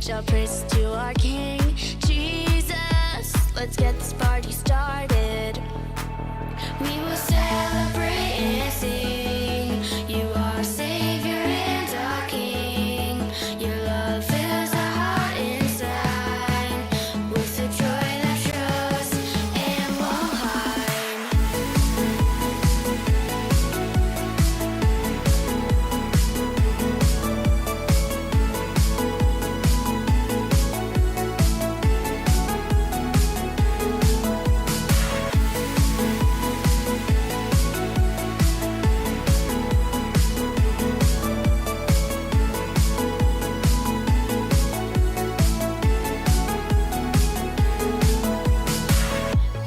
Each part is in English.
shout praises to our King Jesus. Let's get this party started. We will celebrate and sing. You are Savior and our King. Your love fills our heart inside with a joy that shows and won't hide.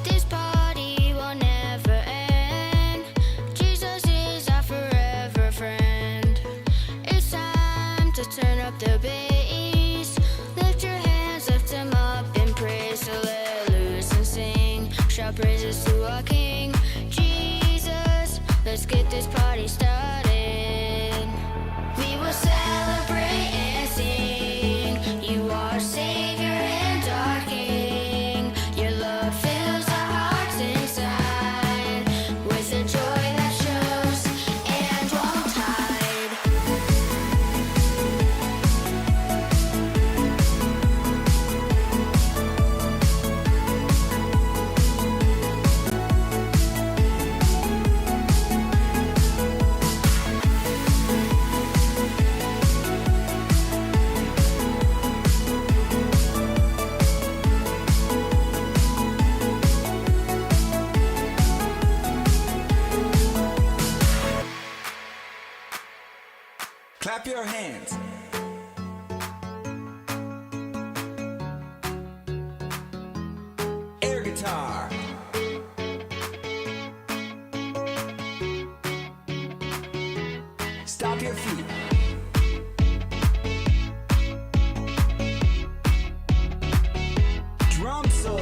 This party will never end. Jesus is our forever friend. It's time to turn up the bass. Lift your hands, lift them up in praise. So let loose and sing. Shout praises to our King Jesus. Let's get this party started. We will celebrate and sing. You are Savior and our King. Your love fills our hearts inside with a joy that shows and won't hide. Clap your hands. Air guitar. Stop your feet. Drum solo.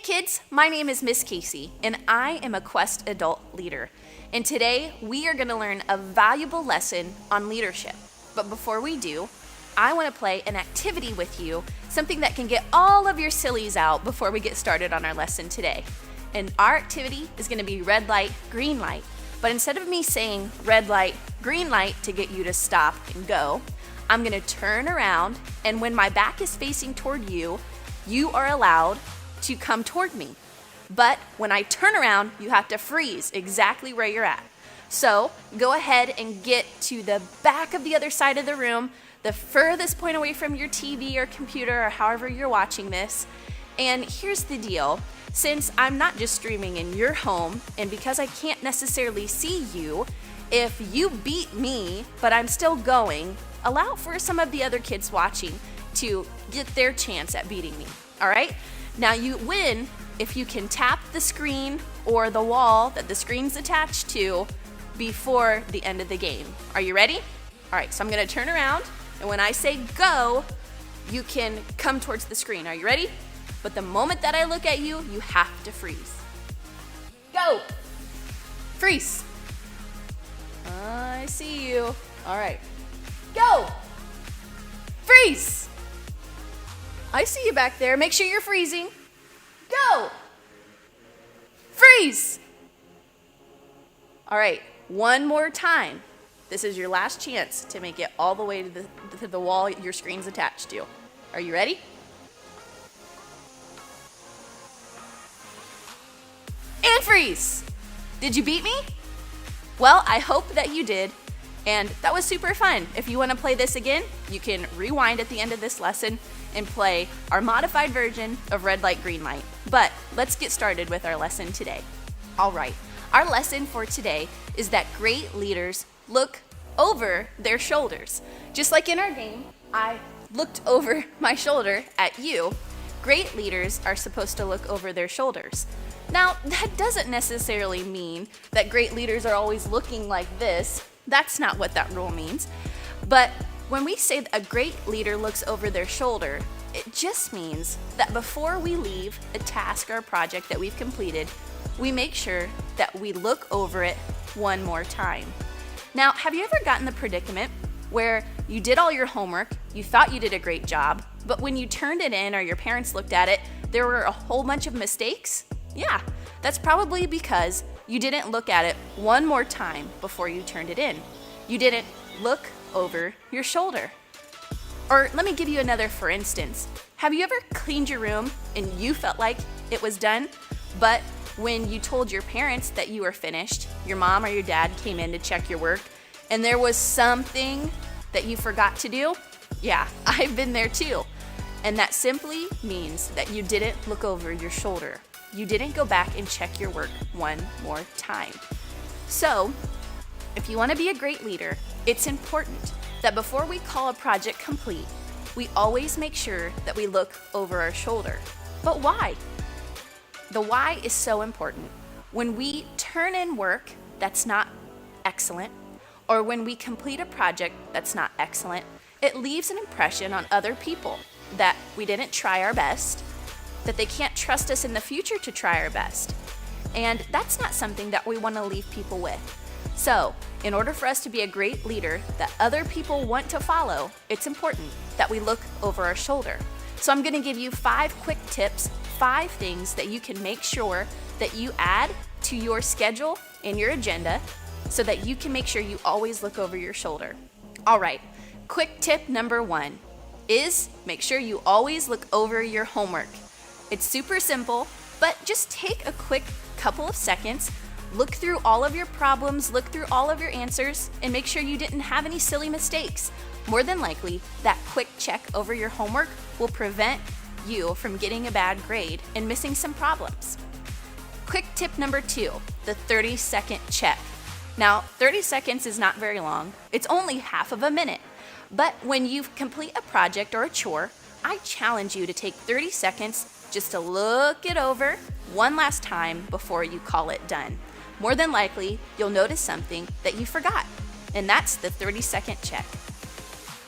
Kids, my name is Miss Casey, and I am a Kuest adult leader. And today, we are going to learn a valuable lesson on leadership. But before we do, I want to play an activity with you, something that can get all of your sillies out before we get started on our lesson today. And our activity is going to be red light, green light. But instead of me saying red light, green light to get you to stop and go, I'm going to turn around, and when my back is facing toward you, you are allowed to come toward me. But when I turn around, you have to freeze exactly where you're at. So go ahead and get to the back of the other side of the room, the furthest point away from your TV or computer or however you're watching this. And here's the deal. Since I'm not just streaming in your home, and because I can't necessarily see you, if you beat me, but I'm still going, allow for some of the other kids watching to get their chance at beating me, all right? Now you win if you can tap the screen or the wall that the screen's attached to before the end of the game. Are you ready? All right, so I'm gonna turn around, and when I say go, you can come towards the screen. Are you ready? But the moment that I look at you, you have to freeze. Go! Freeze! I see you. All right. Go! Freeze! I see you back there. Make sure you're freezing. Go! Freeze! All right, one more time. This is your last chance to make it all the way to the wall your screen's attached to. Are you ready? And freeze! Did you beat me? Well, I hope that you did, and that was super fun. If you want to play this again, you can rewind at the end of this lesson and play our modified version of red light, green light. But let's get started with our lesson today. All right, our lesson for today is that great leaders look over their shoulders. Just like in our game, I looked over my shoulder at you. Great leaders are supposed to look over their shoulders. Now, that doesn't necessarily mean that great leaders are always looking like this. That's not what that rule means. But when we say that a great leader looks over their shoulder, it just means that before we leave a task or a project that we've completed, we make sure that we look over it one more time. Now, have you ever gotten the predicament where you did all your homework, you thought you did a great job, but when you turned it in or your parents looked at it, there were a whole bunch of mistakes? Yeah, that's probably because you didn't look at it one more time before you turned it in. You didn't look over your shoulder. Or let me give you another for instance. Have you ever cleaned your room and you felt like it was done, but when you told your parents that you were finished, your mom or your dad came in to check your work, and there was something that you forgot to do? Yeah, I've been there too. And that simply means that you didn't look over your shoulder. You didn't go back and check your work one more time. So, if you want to be a great leader, it's important that before we call a project complete, we always make sure that we look over our shoulder. But why? The why is so important. When we turn in work that's not excellent, or when we complete a project that's not excellent, it leaves an impression on other people that we didn't try our best, that they can't trust us in the future to try our best. And that's not something that we want to leave people with. So, in order for us to be a great leader that other people want to follow, it's important that we look over our shoulder. So I'm going to give you 5 quick tips, 5 things that you can make sure that you add to your schedule and your agenda so that you can make sure you always look over your shoulder. All right, quick tip number 1 is make sure you always look over your homework. It's super simple, but just take a quick couple of seconds, look through all of your problems, look through all of your answers, and make sure you didn't have any silly mistakes. More than likely, that quick check over your homework will prevent you from getting a bad grade and missing some problems. Quick tip number 2, the 30-second check. Now, 30 seconds is not very long. It's only half of a minute. But when you complete a project or a chore, I challenge you to take 30 seconds just to look it over one last time before you call it done. More than likely, you'll notice something that you forgot, and that's the 30-second check.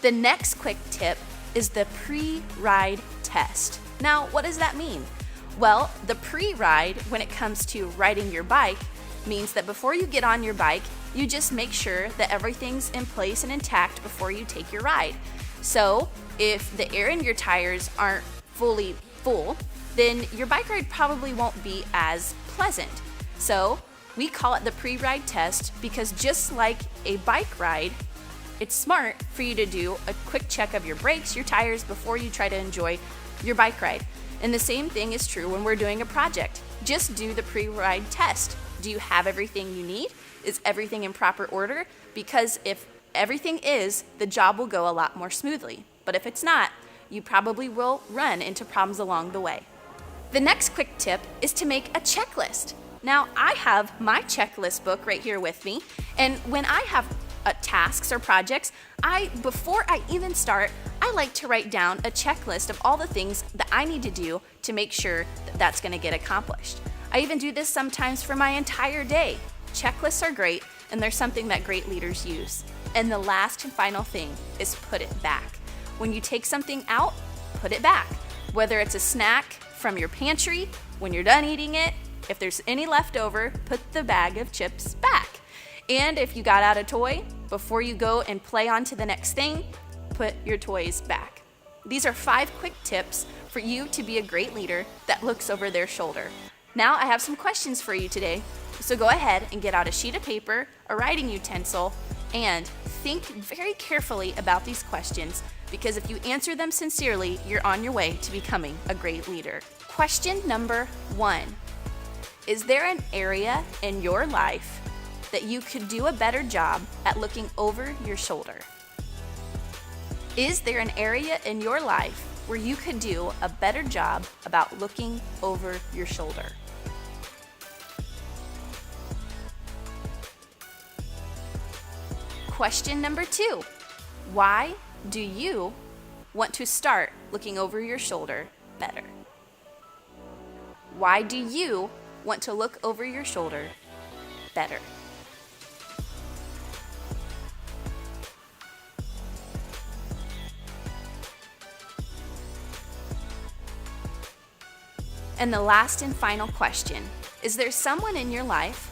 The next quick tip is the pre-ride test. Now, what does that mean? Well, the pre-ride, when it comes to riding your bike, means that before you get on your bike, you just make sure that everything's in place and intact before you take your ride. So, if the air in your tires aren't fully full, then your bike ride probably won't be as pleasant. So, we call it the pre-ride test because just like a bike ride, it's smart for you to do a quick check of your brakes, your tires before you try to enjoy your bike ride. And the same thing is true when we're doing a project. Just do the pre-ride test. Do you have everything you need? Is everything in proper order? Because if everything is, the job will go a lot more smoothly. But if it's not, you probably will run into problems along the way. The next quick tip is to make a checklist. Now, I have my checklist book right here with me, and when I have tasks or projects, before I even start, I like to write down a checklist of all the things that I need to do to make sure that that's going to get accomplished. I even do this sometimes for my entire day. Checklists are great, and they're something that great leaders use. And the last and final thing is put it back. When you take something out, put it back. Whether it's a snack from your pantry, when you're done eating it, if there's any left over, put the bag of chips back. And if you got out a toy, before you go and play on to the next thing, put your toys back. These are 5 quick tips for you to be a great leader that looks over their shoulder. Now I have some questions for you today. So go ahead and get out a sheet of paper, a writing utensil, and think very carefully about these questions, because if you answer them sincerely, you're on your way to becoming a great leader. Question number 1. Is there an area in your life that you could do a better job at looking over your shoulder? Is there an area in your life where you could do a better job about looking over your shoulder? Question number 2. Why do you want to start looking over your shoulder better? Why do you want to look over your shoulder better? And the last and final question, is there someone in your life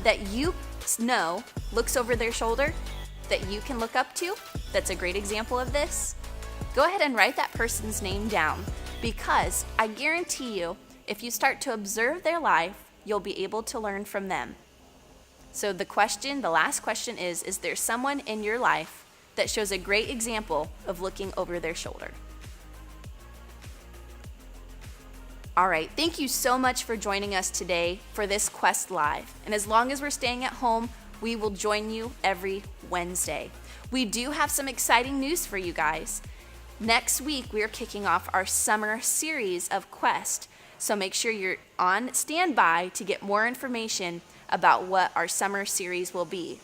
that you know looks over their shoulder that you can look up to? That's a great example of this. Go ahead and write that person's name down, because I guarantee you, if you start to observe their life, you'll be able to learn from them. So the last question is there someone in your life that shows a great example of looking over their shoulder? All right, thank you so much for joining us today for this Kuest Live. And as long as we're staying at home, we will join you every Wednesday. We do have some exciting news for you guys. Next week, we are kicking off our summer series of Kuest. So make sure you're on standby to get more information about what our summer series will be.